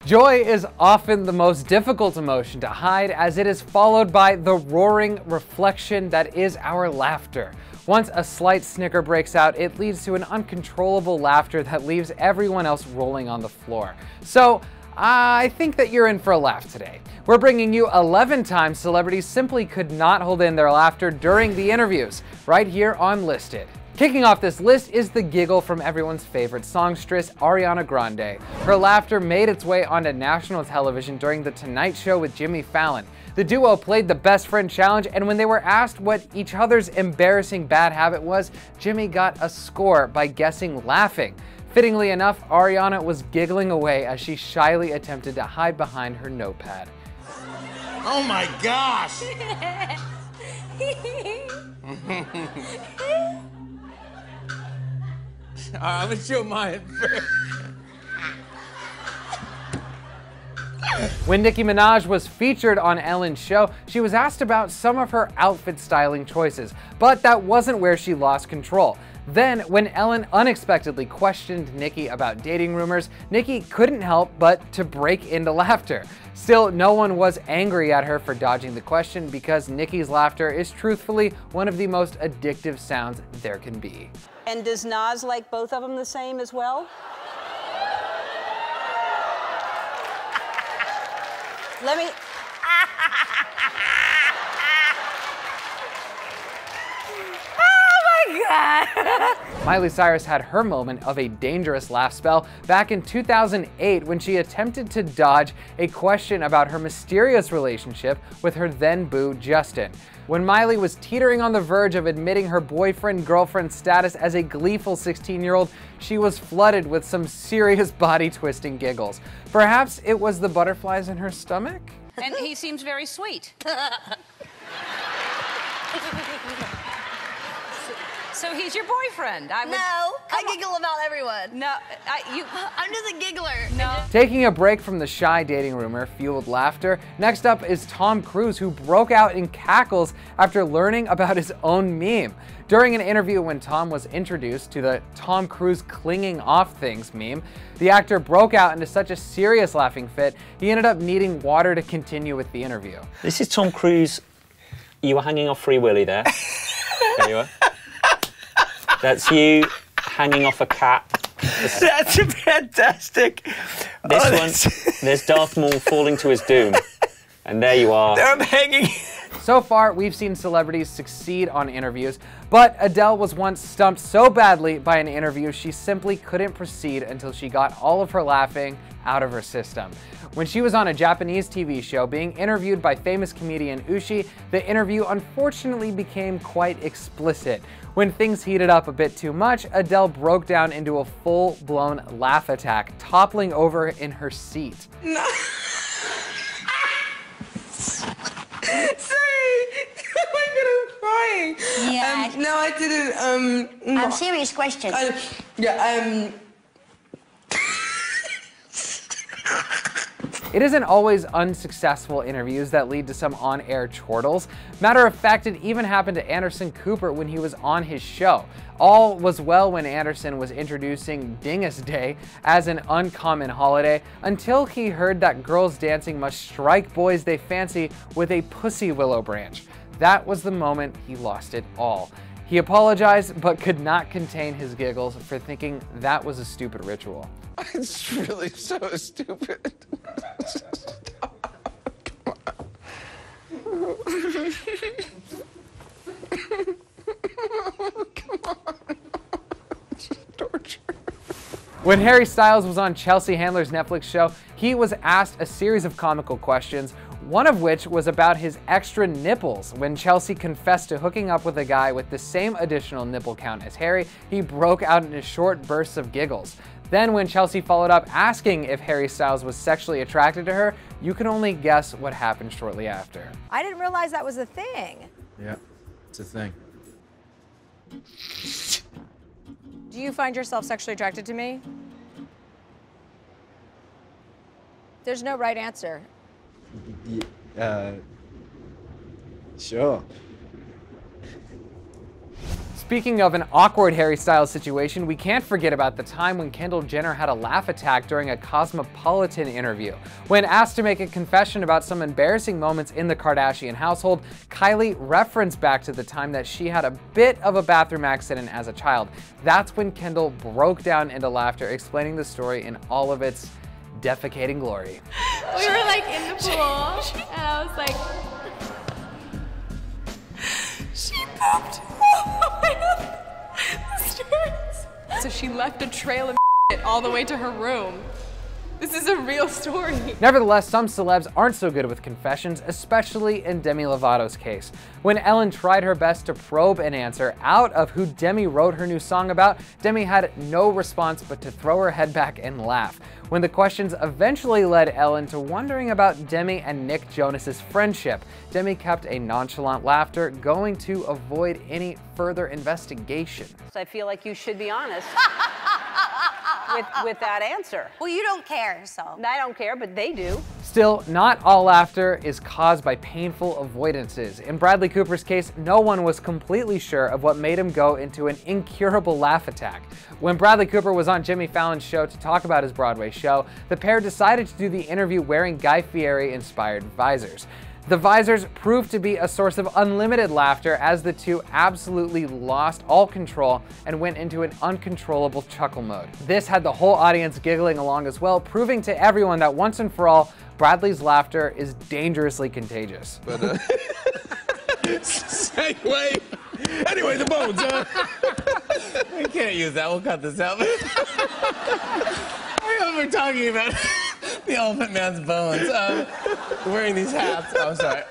Joy is often the most difficult emotion to hide, as it is followed by the roaring reflection that is our laughter. Once a slight snicker breaks out, it leads to an uncontrollable laughter that leaves everyone else rolling on the floor. So, I think that you're in for a laugh today. We're bringing you 11 times celebrities simply could not hold in their laughter during the interviews, right here on Listed. Kicking off this list is the giggle from everyone's favorite songstress, Ariana Grande. Her laughter made its way onto national television during The Tonight Show with Jimmy Fallon. The duo played the best friend challenge, and when they were asked what each other's embarrassing bad habit was, Jimmy got a score by guessing laughing. Fittingly enough, Ariana was giggling away as she shyly attempted to hide behind her notepad. Oh my gosh! I'm gonna show mine first. When Nicki Minaj was featured on Ellen's show, she was asked about some of her outfit styling choices, but that wasn't where she lost control. Then, when Ellen unexpectedly questioned Nicki about dating rumors, Nicki couldn't help but to break into laughter. Still, no one was angry at her for dodging the question, because Nicki's laughter is truthfully one of the most addictive sounds there can be. And does Nas like both of them the same as well? Let me... Oh my God! Miley Cyrus had her moment of a dangerous laugh spell back in 2008 when she attempted to dodge a question about her mysterious relationship with her then boo Justin. When Miley was teetering on the verge of admitting her boyfriend-girlfriend status as a gleeful 16-year-old, she was flooded with some serious body-twisting giggles. Perhaps it was the butterflies in her stomach? And he seems very sweet. So he's your boyfriend? No, I giggle about everyone. No, I'm just a giggler. No. Taking a break from the shy dating rumor fueled laughter, next up is Tom Cruise, who broke out in cackles after learning about his own meme. During an interview when Tom was introduced to the Tom Cruise clinging off things meme, the actor broke out into such a serious laughing fit, he ended up needing water to continue with the interview. This is Tom Cruise. You were hanging off Free Willy there. There you are. That's you hanging off a cat. That's fantastic. This one, there's Darth Maul falling to his doom. And there you are. I'm hanging. So far, we've seen celebrities succeed on interviews, but Adele was once stumped so badly by an interview she simply couldn't proceed until she got all of her laughing out of her system. When she was on a Japanese TV show being interviewed by famous comedian Ushi, the interview unfortunately became quite explicit. When things heated up a bit too much, Adele broke down into a full-blown laugh attack, toppling over in her seat. No. Sorry, oh my God, I'm crying. Yeah. No, I didn't. Serious question. It isn't always unsuccessful interviews that lead to some on-air chortles. Matter of fact, it even happened to Anderson Cooper when he was on his show. All was well when Anderson was introducing Dingus Day as an uncommon holiday, until he heard that girls dancing must strike boys they fancy with a pussy willow branch. That was the moment he lost it all. He apologized, but could not contain his giggles for thinking that was a stupid ritual. It's really so stupid. Come on. Torture. When Harry Styles was on Chelsea Handler's Netflix show, he was asked a series of comical questions, one of which was about his extra nipples. When Chelsea confessed to hooking up with a guy with the same additional nipple count as Harry, he broke out into short bursts of giggles. Then when Chelsea followed up asking if Harry Styles was sexually attracted to her, you can only guess what happened shortly after. I didn't realize that was a thing. Yeah, it's a thing. Do you find yourself sexually attracted to me? There's no right answer. Sure. Speaking of an awkward Harry Styles situation, we can't forget about the time when Kendall Jenner had a laugh attack during a Cosmopolitan interview. When asked to make a confession about some embarrassing moments in the Kardashian household, Kylie referenced back to the time that she had a bit of a bathroom accident as a child. That's when Kendall broke down into laughter, explaining the story in all of its defecating glory. We were like in the pool, and I was like, she pooped all the way up the stairs. So she left a trail of all the way to her room. This is a real story. Nevertheless, some celebs aren't so good with confessions, especially in Demi Lovato's case. When Ellen tried her best to probe an answer out of who Demi wrote her new song about, Demi had no response but to throw her head back and laugh. When the questions eventually led Ellen to wondering about Demi and Nick Jonas's friendship, Demi kept a nonchalant laughter, going to avoid any further investigation. I feel like you should be honest with that answer. Well, you don't care, so. I don't care, but they do. Still, not all laughter is caused by painful avoidances. In Bradley Cooper's case, no one was completely sure of what made him go into an incurable laugh attack. When Bradley Cooper was on Jimmy Fallon's show to talk about his Broadway show, the pair decided to do the interview wearing Guy Fieri-inspired visors. The visors proved to be a source of unlimited laughter as the two absolutely lost all control and went into an uncontrollable chuckle mode. This had the whole audience giggling along as well, proving to everyone that once and for all, Bradley's laughter is dangerously contagious. But, segue. Anyway, the bones, We can't use that. We'll cut this out. We're talking about the Elephant Man's bones. Wearing these hats. Oh, I'm sorry.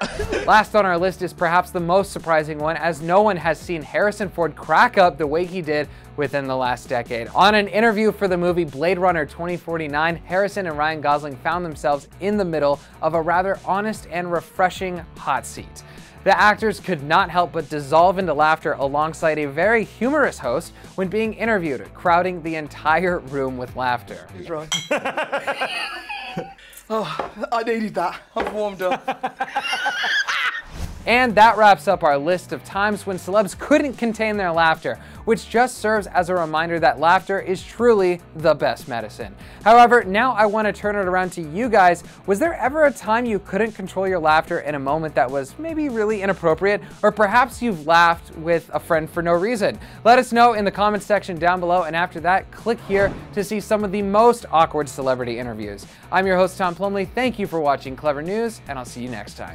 Last on our list is perhaps the most surprising one, as no one has seen Harrison Ford crack up the way he did within the last decade. On an interview for the movie Blade Runner 2049, Harrison and Ryan Gosling found themselves in the middle of a rather honest and refreshing hot seat. The actors could not help but dissolve into laughter alongside a very humorous host when being interviewed, crowding the entire room with laughter. He's right. Oh, I needed that. I've warmed up. And that wraps up our list of times when celebs couldn't contain their laughter, which just serves as a reminder that laughter is truly the best medicine. However, now I want to turn it around to you guys. Was there ever a time you couldn't control your laughter in a moment that was maybe really inappropriate, or perhaps you've laughed with a friend for no reason? Let us know in the comments section down below, and after that, click here to see some of the most awkward celebrity interviews. I'm your host, Tom Plumley. Thank you for watching Clevver News, and I'll see you next time.